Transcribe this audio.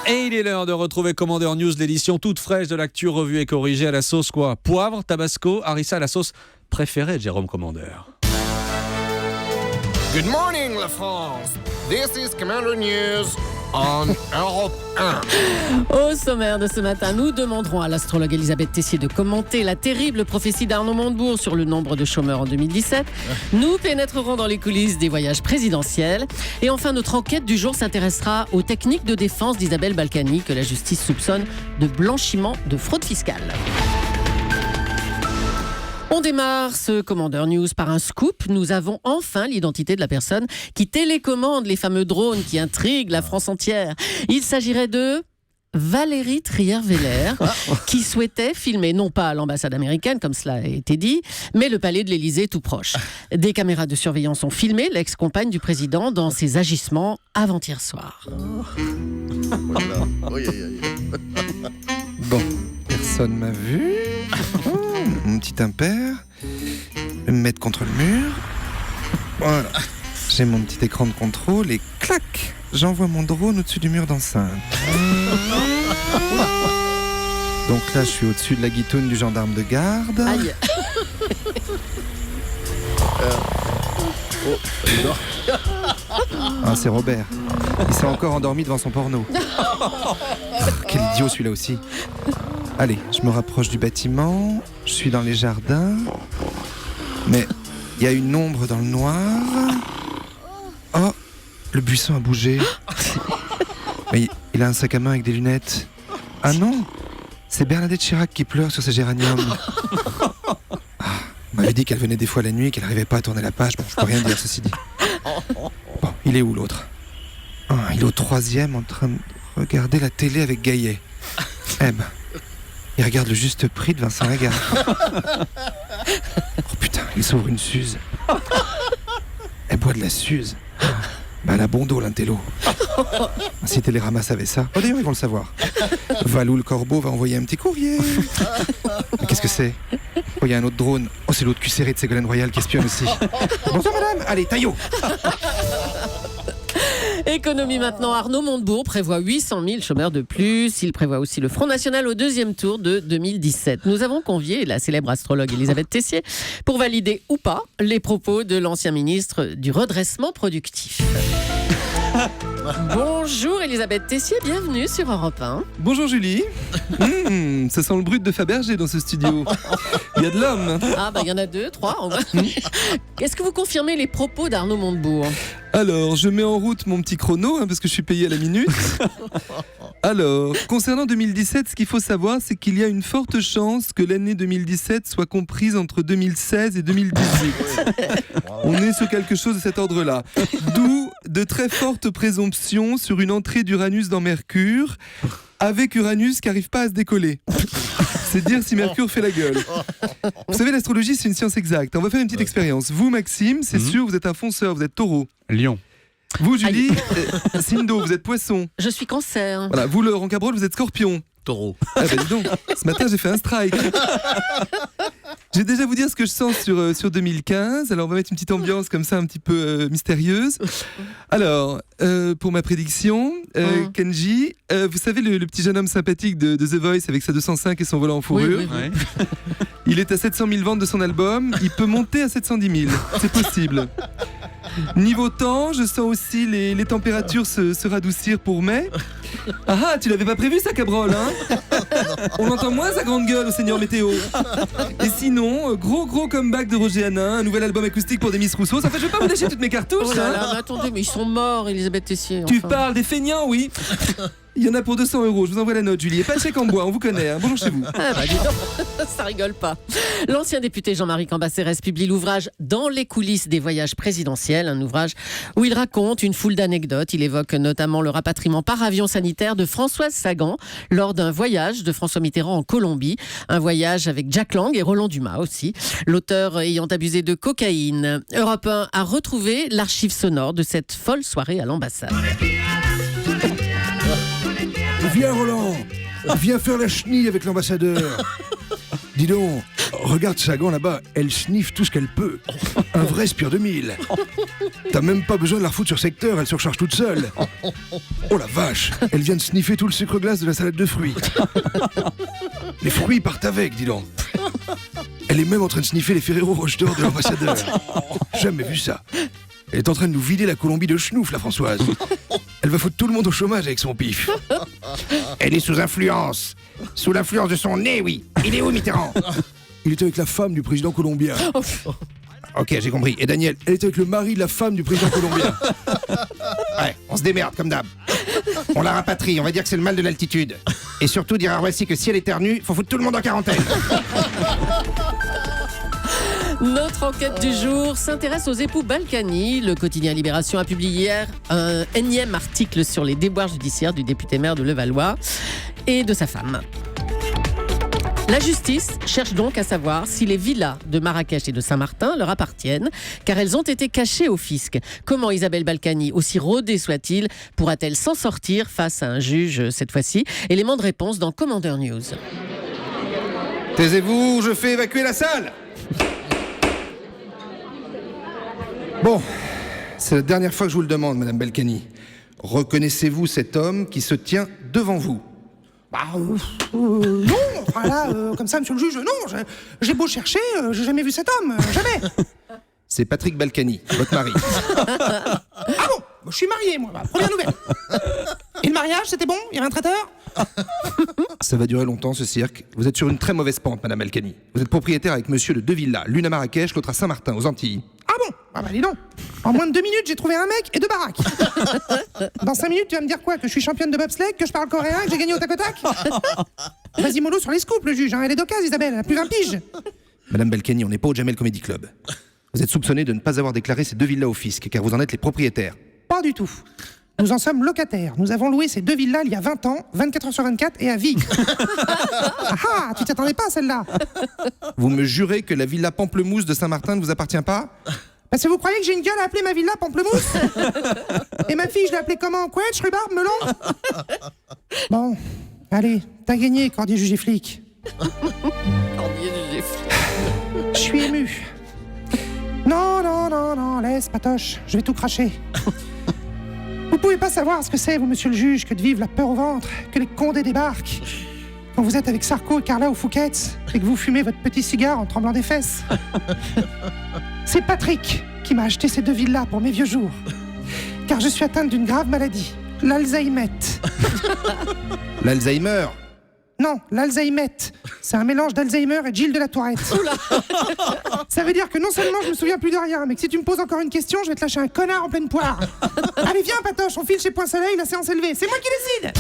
Et il est l'heure de retrouver Commander News, l'édition toute fraîche de l'actu revue et corrigée à la sauce quoi ? Poivre, tabasco, harissa, la sauce préférée de Jérôme Commander. Good morning, la France. This is Commander News on Europe 1. Au sommaire de ce matin, nous demanderons à l'astrologue Elisabeth Tessier de commenter la terrible prophétie d'Arnaud Montebourg sur le nombre de chômeurs en 2017. Nous pénétrerons dans les coulisses des voyages présidentiels. Et enfin, notre enquête du jour s'intéressera aux techniques de défense d'Isabelle Balkany, que la justice soupçonne de blanchiment de fraude fiscale. On démarre ce Commander News par un scoop. Nous avons enfin l'identité de la personne qui télécommande les fameux drones qui intriguent la France entière. Il s'agirait de Valérie Trierweiler, qui souhaitait filmer non pas l'ambassade américaine, comme cela a été dit, mais le palais de l'Élysée tout proche. Des caméras de surveillance ont filmé l'ex-compagne du président dans ses agissements avant-hier soir. Bon, personne m'a vu. Mon petit impair. Je vais me mettre contre le mur. Voilà. J'ai mon petit écran de contrôle et clac, j'envoie mon drone au-dessus du mur d'enceinte. Donc là, je suis au-dessus de la guitoune du gendarme de garde. Aïe. Ah, c'est Robert. Il s'est encore endormi devant son porno. Quel idiot celui-là aussi. Allez, je me rapproche du bâtiment. Je suis dans les jardins. Mais il y a une ombre dans le noir. Oh, le buisson a bougé. Mais il a un sac à main avec des lunettes. Ah non, c'est Bernadette Chirac qui pleure sur ses géraniums. Ah, on m'avait dit qu'elle venait des fois la nuit et qu'elle n'arrivait pas à tourner la page. Bon, je peux rien dire, ceci dit. Bon, il est où l'autre ? Ah, il est au 3e en train de regarder la télé avec Gaillet. Eh ben, il regarde le juste prix de Vincent Lagarde. Oh putain, il s'ouvre une Suze. Elle boit de la Suze. Bah elle a bon dos l'intello. Si Télérama savait ça. Oh d'ailleurs ils vont le savoir. Valou le corbeau va envoyer un petit courrier. Mais qu'est-ce que c'est ? Oh il y a un autre drone. Oh c'est l'autre cul serré de Ségolène Royal qui espionne aussi. Bonsoir madame. Allez taillot. Économie maintenant, Arnaud Montebourg prévoit 800 000 chômeurs de plus. Il prévoit aussi le Front National au deuxième tour de 2017. Nous avons convié la célèbre astrologue Elisabeth Tessier pour valider ou pas les propos de l'ancien ministre du redressement productif. Bonjour Elisabeth Tessier, bienvenue sur Europe 1. Bonjour Julie. Ça sent le brut de Fabergé dans ce studio. Il y a de l'homme. Ah bah il y en a 2, 3. Est-ce que vous confirmez les propos d'Arnaud Montebourg ? Alors, je mets en route mon petit chrono, parce que je suis payé à la minute. Alors, concernant 2017, ce qu'il faut savoir, c'est qu'il y a une forte chance que l'année 2017 soit comprise entre 2016 et 2018. On est sur quelque chose de cet ordre-là. D'où de très fortes présomptions sur une entrée d'Uranus dans Mercure, avec Uranus qui n'arrive pas à se décoller. C'est dire si Mercure fait la gueule. Vous savez, l'astrologie, c'est une science exacte. On va faire une petite expérience. Vous, Maxime, c'est sûr, vous êtes un fonceur, vous êtes taureau. Lion. Vous, Julie, signe d'eau, vous êtes poisson. Je suis cancer. Voilà, vous, Laurent Cabrol, vous êtes scorpion. Taureau. Ah ben dis donc, ce matin j'ai fait un strike. Je vais déjà vous dire ce que je sens sur 2015. Alors on va mettre une petite ambiance comme ça un petit peu mystérieuse. Alors, pour ma prédiction, Kenji, vous savez le petit jeune homme sympathique de The Voice avec sa 205 et son volant en fourrure. Oui. Ouais. Il est à 700 000 ventes de son album, il peut monter à 710 000, c'est possible. Niveau temps, je sens aussi les températures se radoucir pour mai. Ah, tu l'avais pas prévu ça, Cabrol, hein? On entend moins sa grande gueule au Seigneur Météo. Et sinon, gros comeback de Roger Hanin, un nouvel album acoustique pour des Miss Rousseau. En fait, je vais pas vous lâcher toutes mes cartouches, Oh là hein. là, mais attendez, mais ils sont morts, Elisabeth Tessier. Tu enfin. parles des feignants, oui. Il y en a pour 200 €. Je vous envoie la note, Julie. Et pas de chèque en bois, on vous connaît. Hein. Bonjour chez vous. Ah bah dis donc, ça rigole pas. L'ancien député Jean-Marie Cambacérès publie l'ouvrage Dans les coulisses des voyages présidentiels, un ouvrage où il raconte une foule d'anecdotes. Il évoque notamment le rapatriement par avion sanitaire de Françoise Sagan lors d'un voyage de François Mitterrand en Colombie. Un voyage avec Jack Lang et Roland Dumas aussi. L'auteur ayant abusé de cocaïne. Europe 1 a retrouvé l'archive sonore de cette folle soirée à l'ambassade. Viens Roland, viens faire la chenille avec l'ambassadeur. Dis donc, regarde Sagan là-bas, elle sniffe tout ce qu'elle peut. Un vrai Spire 2000. T'as même pas besoin de la refoutre sur secteur, elle se recharge toute seule. Oh la vache, elle vient de sniffer tout le sucre glace de la salade de fruits. Les fruits partent avec, dis donc. Elle est même en train de sniffer les Ferrero Rocher d'Or de l'ambassadeur. Jamais vu ça. Elle est en train de nous vider la Colombie de schnouf, la Françoise. Elle va foutre tout le monde au chômage avec son pif. Elle est sous influence. Sous l'influence de son nez, oui. Il est où, Mitterrand? Il était avec la femme du président colombien. Ok, j'ai compris. Et Daniel? Elle était avec le mari de la femme du président colombien. Ouais, on se démerde comme d'hab. On la rapatrie, on va dire que c'est le mal de l'altitude. Et surtout dire à Roissy que si elle éternue, faut foutre tout le monde en quarantaine. Notre enquête du jour s'intéresse aux époux Balkany. Le quotidien Libération a publié hier un énième article sur les déboires judiciaires du député-maire de Levallois et de sa femme. La justice cherche donc à savoir si les villas de Marrakech et de Saint-Martin leur appartiennent, car elles ont été cachées au fisc. Comment Isabelle Balkany, aussi rodée soit-il, pourra-t-elle s'en sortir face à un juge cette fois-ci? Élément de réponse dans Commander News. Taisez-vous, je fais évacuer la salle. Bon, c'est la dernière fois que je vous le demande, Madame Balkany. Reconnaissez-vous cet homme qui se tient devant vous? Non, enfin là, comme ça, monsieur le juge, non, j'ai beau chercher, j'ai jamais vu cet homme, jamais. C'est Patrick Balkany, votre mari. Ah bon, je suis marié, moi, première nouvelle. Et le mariage, c'était bon? Il y avait un traiteur? Ça va durer longtemps, ce cirque. Vous êtes sur une très mauvaise pente, Madame Balkany. Vous êtes propriétaire avec monsieur de 2 villas, l'une à Marrakech, l'autre à Saint-Martin, aux Antilles. Ah bon? Ah bah dis donc. En moins de 2 minutes, j'ai trouvé un mec et 2 baraques. Dans 5 minutes, tu vas me dire quoi? Que je suis championne de bobsleigh, que je parle coréen, que j'ai gagné au tac au tac? Vas-y mollo sur les scoops, le juge, hein. Elle est d'occasion, Isabelle, elle a plus 20 piges. Madame Balkany, on n'est pas au Jamel Comedy Club. Vous êtes soupçonné de ne pas avoir déclaré ces 2 villas au fisc, car vous en êtes les propriétaires. Pas du tout. Nous en sommes locataires. Nous avons loué ces 2 villas il y a 20 ans, 24 heures sur 24 et à vie. Ah, tu t'attendais pas à celle-là? Vous me jurez que la villa Pamplemousse de Saint-Martin ne vous appartient pas? Parce que vous croyez que j'ai une gueule à appeler ma villa Pamplemousse? Et ma fille, je l'ai appelée comment? Couette, rhubarbe, melon? Bon, allez, t'as gagné, Cordier jugé flic. Je suis ému. Non, non, non, non, laisse, patoche, je vais tout cracher. Vous pouvez pas savoir ce que c'est, vous, monsieur le juge, que de vivre la peur au ventre, que les condés débarquent. Quand vous êtes avec Sarko et Carla ou Fouquet's et que vous fumez votre petit cigare en tremblant des fesses. C'est Patrick qui m'a acheté ces 2 villas pour mes vieux jours. Car je suis atteinte d'une grave maladie, l'Alzheimer. L'Alzheimer? Non, l'Alzheimer. C'est un mélange d'Alzheimer et Gilles de la Tourette. Ça veut dire que non seulement je me souviens plus de rien, mais que si tu me poses encore une question, je vais te lâcher un connard en pleine poire. Allez, viens, Patoche, on file chez Point Soleil, la séance est levée. C'est moi qui décide.